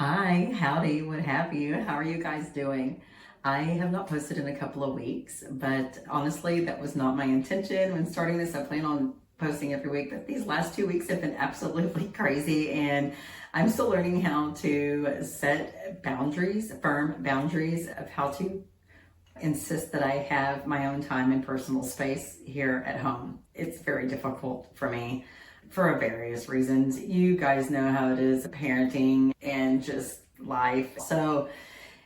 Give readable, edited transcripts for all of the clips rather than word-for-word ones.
Hi, howdy, what have you? How are you guys doing? I have not posted in a couple of weeks, but honestly, that was not my intention when starting this. I plan on posting every week, but these last 2 weeks have been absolutely crazy, and I'm still learning how to set boundaries, firm boundaries of how to insist that I have my own time and personal space here at home. It's very difficult for me for various reasons. You guys know how it is, parenting and just life. So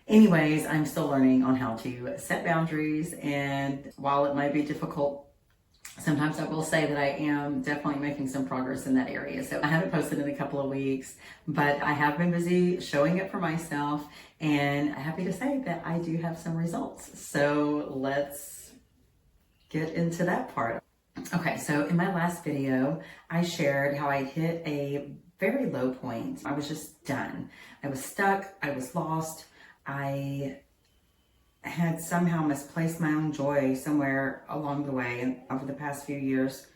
anyways, I'm still learning on how to set boundaries, and while it might be difficult, sometimes I will say that I am definitely making some progress in that area. So I haven't posted in a couple of weeks, but I have been busy showing up for myself, and I'm happy to say that I do have some results. So let's get into that part. Okay, so in my last video, I shared how I hit a very low point. I was just done. I was stuck. I was lost. I had somehow misplaced my own joy somewhere along the way and over the past few years.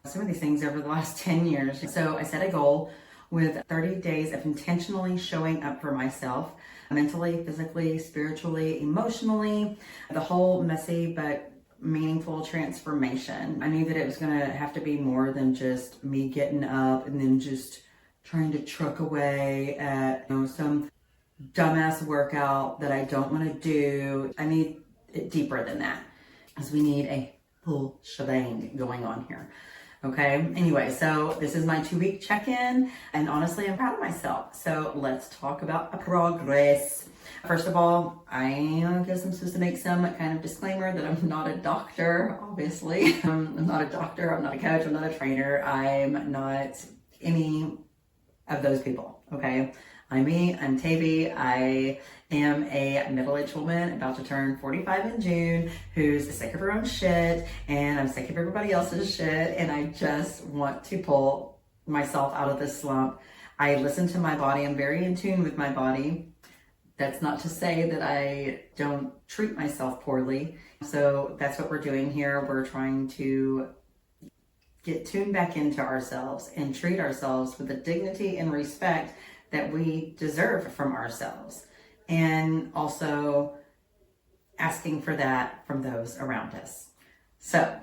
Some of these things over the last 10 years. So I set a goal with 30 days of intentionally showing up for myself, mentally, physically, spiritually, emotionally, the whole messy but meaningful transformation. I knew that it was going to have to be more than just me getting up and then just trying to truck away at some dumbass workout that I don't want to do. I need it deeper than that, because we need a full shebang going on here. Okay. Anyway, so this is my 2-week check-in, and honestly, I'm proud of myself. So let's talk about progress. First of all, I guess I'm supposed to make some kind of disclaimer that I'm not a doctor, obviously. I'm not a doctor, I'm not a coach, I'm not a trainer, I'm not any of those people, okay? I'm me, I'm Tavie. I am a middle-aged woman about to turn 45 in June who's sick of her own shit, and I'm sick of everybody else's shit, and I just want to pull myself out of this slump. I listen to my body. I'm very in tune with my body. That's not to say that I don't treat myself poorly. So that's what we're doing here. We're trying to get tuned back into ourselves and treat ourselves with the dignity and respect that we deserve from ourselves, and also asking for that from those around us. So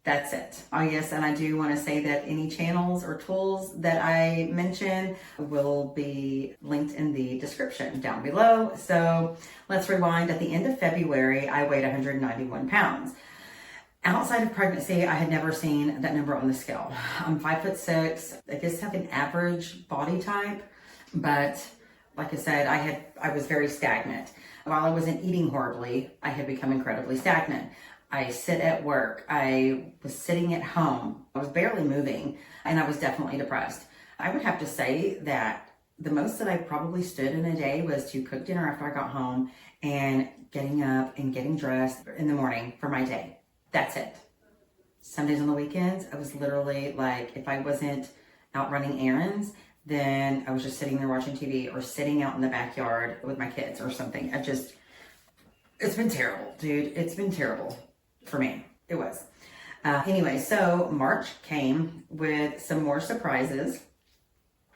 that's it. Oh yes, and I do want to say that any channels or tools that I mention will be linked in the description down below. So let's rewind. At the end of February, I weighed 191 pounds. Outside of pregnancy, I had never seen that number on the scale. I'm 5'6". I guess have an average body type, but like I said, I was very stagnant. While I wasn't eating horribly, I had become incredibly stagnant. I sit at work. I was sitting at home. I was barely moving, and I was definitely depressed. I would have to say that the most that I probably stood in a day was to cook dinner after I got home and getting up and getting dressed in the morning for my day. That's it. Sundays on the weekends, I was literally like, if I wasn't out running errands, then I was just sitting there watching TV or sitting out in the backyard with my kids or something. It's been terrible, dude. It's been terrible for me. It was. Anyway, so March came with some more surprises.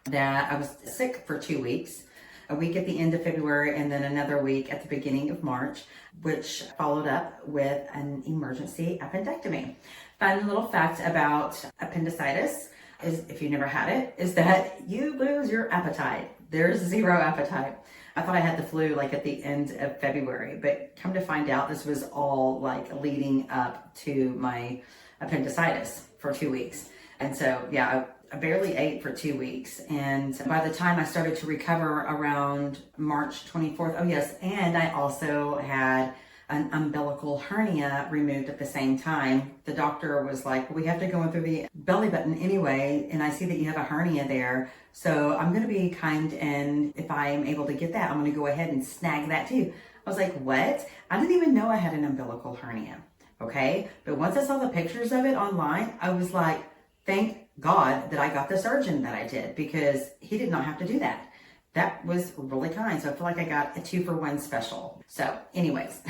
That I was sick for 2 weeks. A week at the end of February, and then another week at the beginning of March, which followed up with an emergency appendectomy. Fun little fact about appendicitis is, if you never had it, is that you lose your appetite. There's zero appetite. I thought I had the flu like at the end of February, but come to find out, this was all like leading up to my appendicitis for 2 weeks. And so, yeah, I barely ate for 2 weeks. And by the time I started to recover around March 24th, oh yes, and I also had an umbilical hernia removed at the same time. The doctor was like, we have to go in through the belly button anyway, and I see that you have a hernia there. So I'm going to be kind, and if I am able to get that, I'm going to go ahead and snag that too. I was like, what? I didn't even know I had an umbilical hernia. Okay. But once I saw the pictures of it online, I was like, thank God that I got the surgeon that I did, because he did not have to do that. That was really kind. So I feel like I got a 2-for-1 special. So anyways,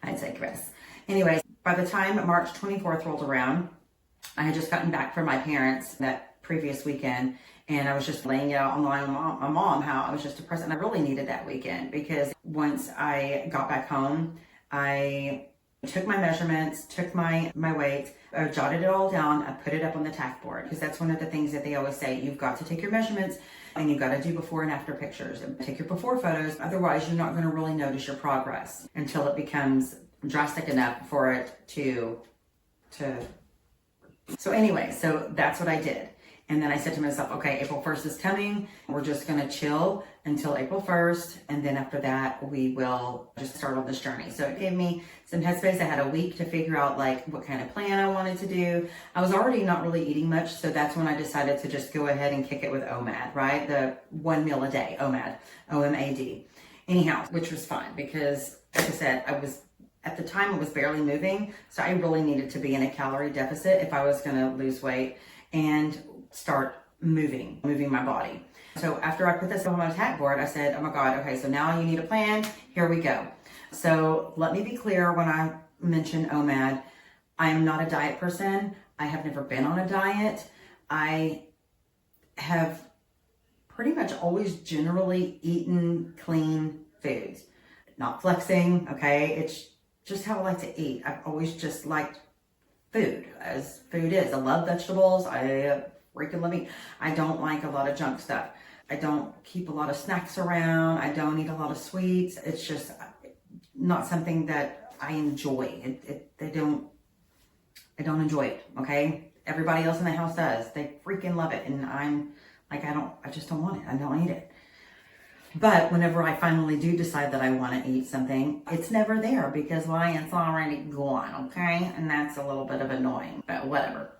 I digress. Anyways, by the time March 24th rolled around, I had just gotten back from my parents that previous weekend, And I was just laying it out on my mom how I was just depressed. And I really needed that weekend because once I got back home, I took my measurements, took my weight, I jotted it all down. I put it up on the tack board because that's one of the things that they always say. You've got to take your measurements and you've got to do before and after pictures. Take your before photos. Otherwise, you're not going to really notice your progress until it becomes drastic enough for it to. So anyway, so that's what I did. And then I said to myself, okay, April 1st is coming. We're just going to chill until April 1st. And then after that, we will just start on this journey. So it gave me some headspace. I had a week to figure out like what kind of plan I wanted to do. I was already not really eating much. So that's when I decided to just go ahead and kick it with OMAD, right? The 1 meal a day, OMAD, OMAD. Anyhow, which was fine because, like I said, at the time I was barely moving. So I really needed to be in a calorie deficit if I was going to lose weight and start moving my body. So after I put this on my tack board, I said, oh my God, okay, so now you need a plan. Here we go. So let me be clear when I mention OMAD, I am not a diet person. I have never been on a diet. I have pretty much always generally eaten clean foods. Not flexing, okay? It's just how I like to eat. I've always just liked food as food is. I love vegetables. I freaking love meat. I don't like a lot of junk stuff. I don't keep a lot of snacks around. I don't eat a lot of sweets. It's just not something that I enjoy. I don't enjoy it, okay? Everybody else in the house does. They freaking love it. And I'm like, I just don't want it. I don't eat it. But whenever I finally do decide that I want to eat something, it's never there because why? It's already gone, okay? And that's a little bit of annoying, but whatever.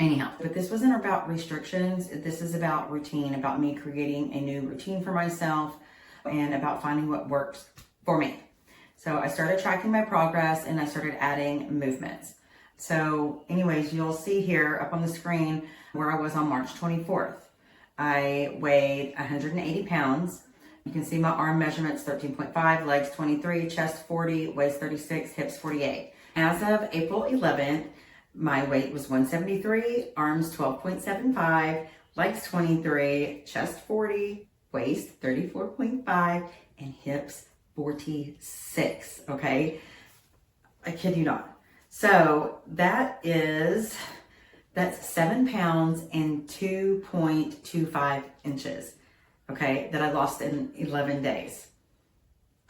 Anyhow, but this wasn't about restrictions. This is about routine, about me creating a new routine for myself and about finding what works for me. So I started tracking my progress and I started adding movements. So anyways, you'll see here up on the screen where I was on March 24th. I weighed 180 pounds. You can see my arm measurements, 13.5, legs 23, chest 40, waist 36, hips 48. As of April 11th, my weight was 173, arms 12.75, legs 23, chest 40, waist 34.5, and hips 46, okay? I kid you not. So that's 7 pounds and 2.25 inches, okay, that I lost in 11 days.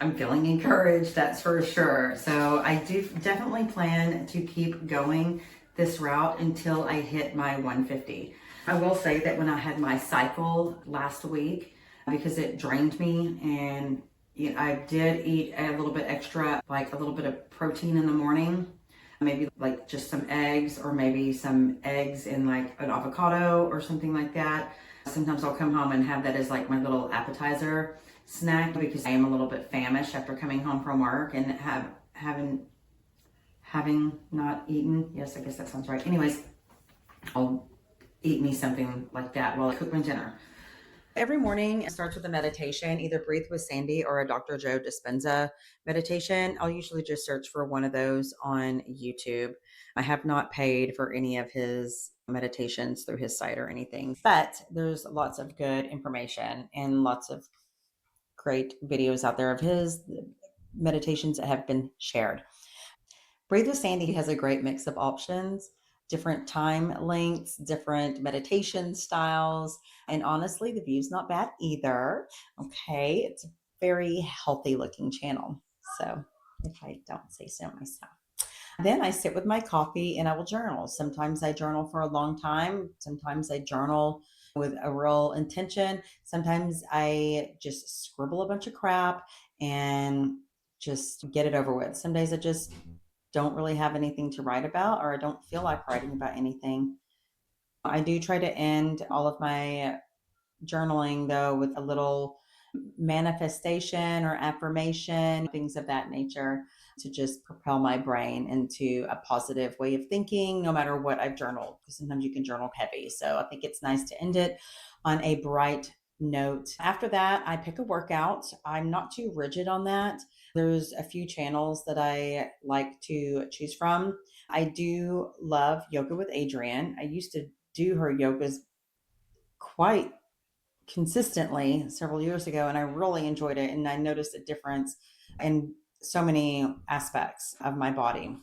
I'm feeling encouraged, that's for sure. So I do definitely plan to keep going this route until I hit my 150. I will say that when I had my cycle last week, because it drained me and I did eat a little bit extra, like a little bit of protein in the morning, maybe like just some eggs or maybe some eggs in like an avocado or something like that. Sometimes I'll come home and have that as like my little appetizer snack because I am a little bit famished after coming home from work and having not eaten. Yes, I guess that sounds right. Anyways, I'll eat me something like that while I cook my dinner. Every morning it starts with a meditation, either Breathe with Sandy or a Dr. Joe Dispenza meditation. I'll usually just search for one of those on YouTube. I have not paid for any of his meditations through his site or anything, but there's lots of good information and lots of great videos out there of his meditations that have been shared. Breathe with Sandy has a great mix of options, different time lengths, different meditation styles, and honestly, the view's not bad either. Okay, it's a very healthy looking channel. So if I don't say so myself. Then I sit with my coffee and I will journal. Sometimes I journal for a long time. Sometimes I journal with a real intention. Sometimes I just scribble a bunch of crap and just get it over with. Some days I just don't really have anything to write about or I don't feel like writing about anything. I do try to end all of my journaling though with a little manifestation or affirmation, things of that nature to just propel my brain into a positive way of thinking, no matter what I've journaled. Because sometimes you can journal heavy. So I think it's nice to end it on a bright note. After that, I pick a workout. I'm not too rigid on that. There's a few channels that I like to choose from. I do love Yoga with Adrienne. I used to do her yogas quite consistently several years ago, and I really enjoyed it. And I noticed a difference in so many aspects of my body.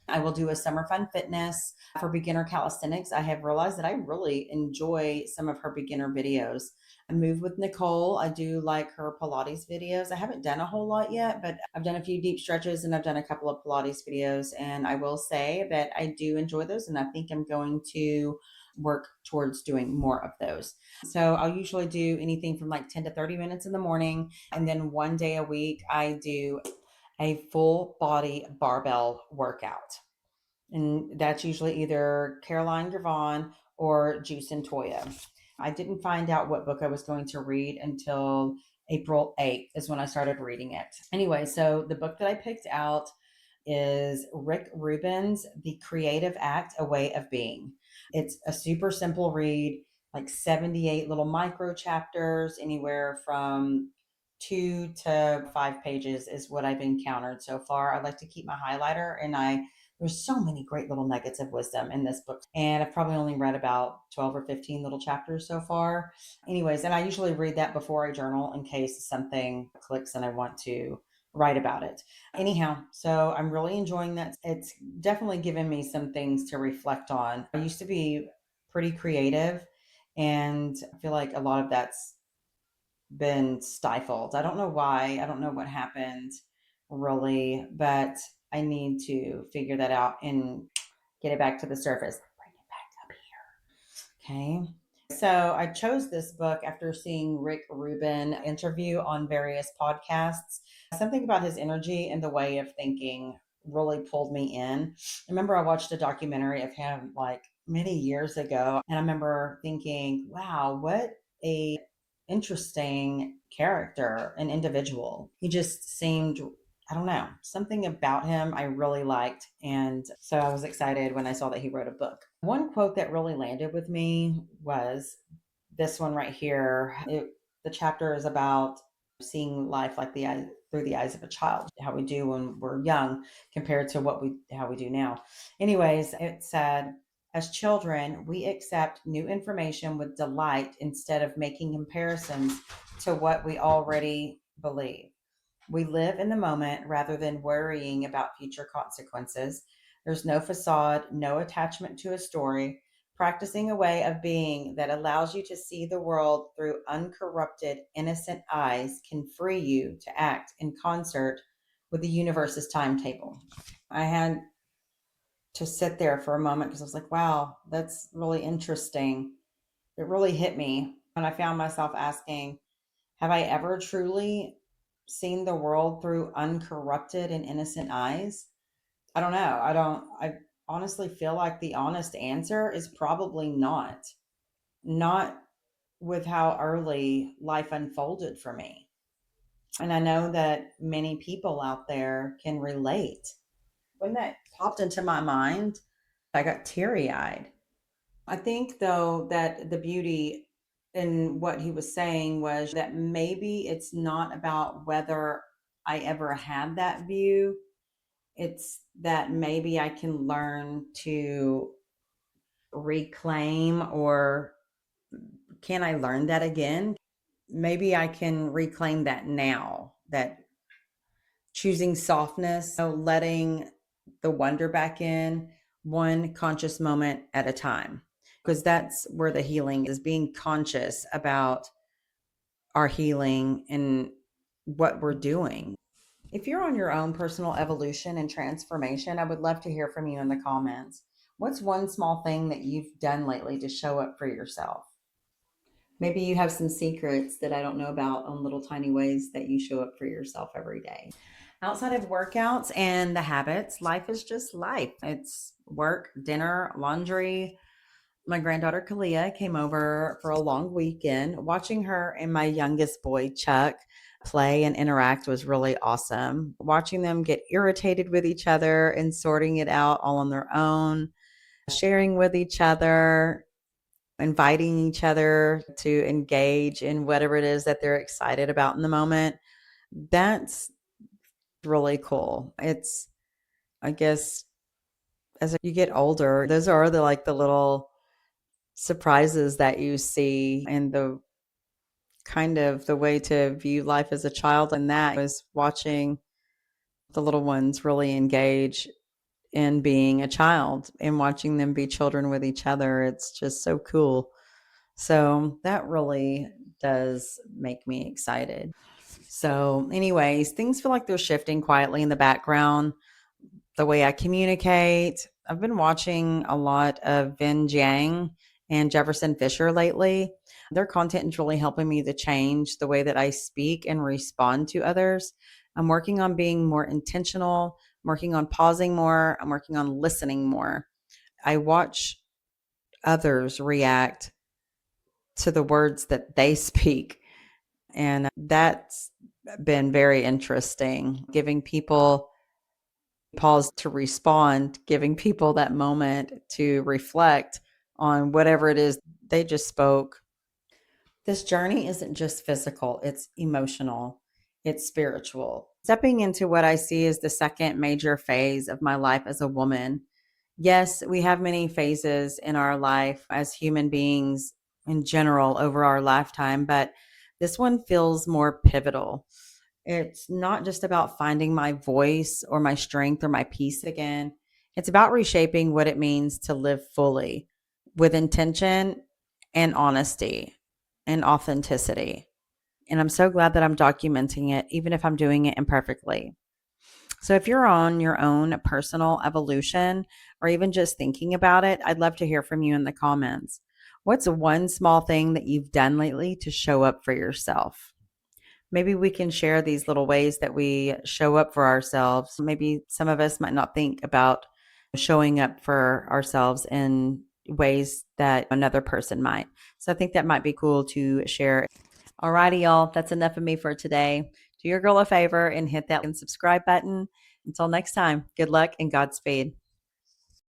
I will do a summer fun fitness for beginner calisthenics. I have realized that I really enjoy some of her beginner videos. I move with Nicole. I do like her Pilates videos. I haven't done a whole lot yet, but I've done a few deep stretches and I've done a couple of Pilates videos. And I will say that I do enjoy those. And I think I'm going to work towards doing more of those. So I'll usually do anything from like 10 to 30 minutes in the morning. And then one day a week, I do a full body barbell workout. And that's usually either Caroline Gavon or Juice and Toya. I didn't find out what book I was going to read until April 8th is when I started reading it. Anyway, so the book that I picked out is Rick Rubin's The Creative Act, A Way of Being. It's a super simple read, like 78 little micro chapters, anywhere from 2 to 5 pages is what I've encountered so far. I like to keep my highlighter, and there's so many great little nuggets of wisdom in this book. And I've probably only read about 12 or 15 little chapters so far. Anyways, and I usually read that before I journal in case something clicks and I want to write about it. Anyhow, so I'm really enjoying that. It's definitely given me some things to reflect on. I used to be pretty creative, and I feel like a lot of that's been stifled. I don't know why. I don't know what happened really, but I need to figure that out and get it back to the surface. Bring it back up here. Okay. So I chose this book after seeing Rick Rubin interview on various podcasts. Something about his energy and the way of thinking really pulled me in. I remember I watched a documentary of him like many years ago, and I remember thinking, wow, what a interesting character and individual. He just seemed, I don't know, something about him I really liked. And so I was excited when I saw that he wrote a book. One quote that really landed with me was this one right here. The chapter is about seeing life like the eye through the eyes of a child, how we do when we're young compared to how we do now. Anyways, it said, as children, we accept new information with delight instead of making comparisons to what we already believe. We live in the moment rather than worrying about future consequences. There's no facade, no attachment to a story. Practicing a way of being that allows you to see the world through uncorrupted, innocent eyes can free you to act in concert with the universe's timetable. I had to sit there for a moment because I was like, wow, that's really interesting. It really hit me. And I found myself asking, have I ever truly seen the world through uncorrupted and innocent eyes? I don't know. I honestly feel like the honest answer is probably not. Not with how early life unfolded for me. And I know that many people out there can relate. When that popped into my mind, I got teary eyed. I think, though, that the beauty in what he was saying was that maybe it's not about whether I ever had that view. It's that maybe I can learn to reclaim, or can I learn that again? Maybe I can reclaim that now, that choosing softness, letting the wonder back in, one conscious moment at a time. Because that's where the healing is, being conscious about our healing and what we're doing. If you're on your own personal evolution and transformation, I would love to hear from you in the comments. What's one small thing that you've done lately to show up for yourself? Maybe you have some secrets that I don't know about on little tiny ways that you show up for yourself every day. Outside of workouts and the habits, life is just life. It's work, dinner, laundry. My granddaughter Kalia came over for a long weekend. Watching her and my youngest boy, Chuck, play and interact was really awesome. Watching them get irritated with each other and sorting it out all on their own, sharing with each other, inviting each other to engage in whatever it is that they're excited about in the moment. That's really cool. It's, I guess, as you get older, those are the little surprises that you see and the kind of the way to view life as a child. And that was watching the little ones really engage in being a child and watching them be children with each other. It's just so cool. So that really does make me excited. So, anyways, things feel like they're shifting quietly in the background. The way I communicate, I've been watching a lot of Vin Jiang and Jefferson Fisher lately. Their content is really helping me to change the way that I speak and respond to others. I'm working on being more intentional, I'm working on pausing more, I'm working on listening more. I watch others react to the words that they speak. And that's been very interesting, giving people pause to respond, giving people that moment to reflect on whatever it is they just spoke. This journey isn't just physical, it's emotional, it's spiritual. Stepping into what I see as the second major phase of my life as a woman. Yes, we have many phases in our life as human beings in general over our lifetime, but this one feels more pivotal. It's not just about finding my voice or my strength or my peace again. It's about reshaping what it means to live fully with intention and honesty and authenticity. And I'm so glad that I'm documenting it, even if I'm doing it imperfectly. So, if you're on your own personal evolution or even just thinking about it, I'd love to hear from you in the comments. What's one small thing that you've done lately to show up for yourself? Maybe we can share these little ways that we show up for ourselves. Maybe some of us might not think about showing up for ourselves in ways that another person might. So I think that might be cool to share. Alrighty, y'all. That's enough of me for today. Do your girl a favor and hit that and subscribe button. Until next time, good luck and Godspeed.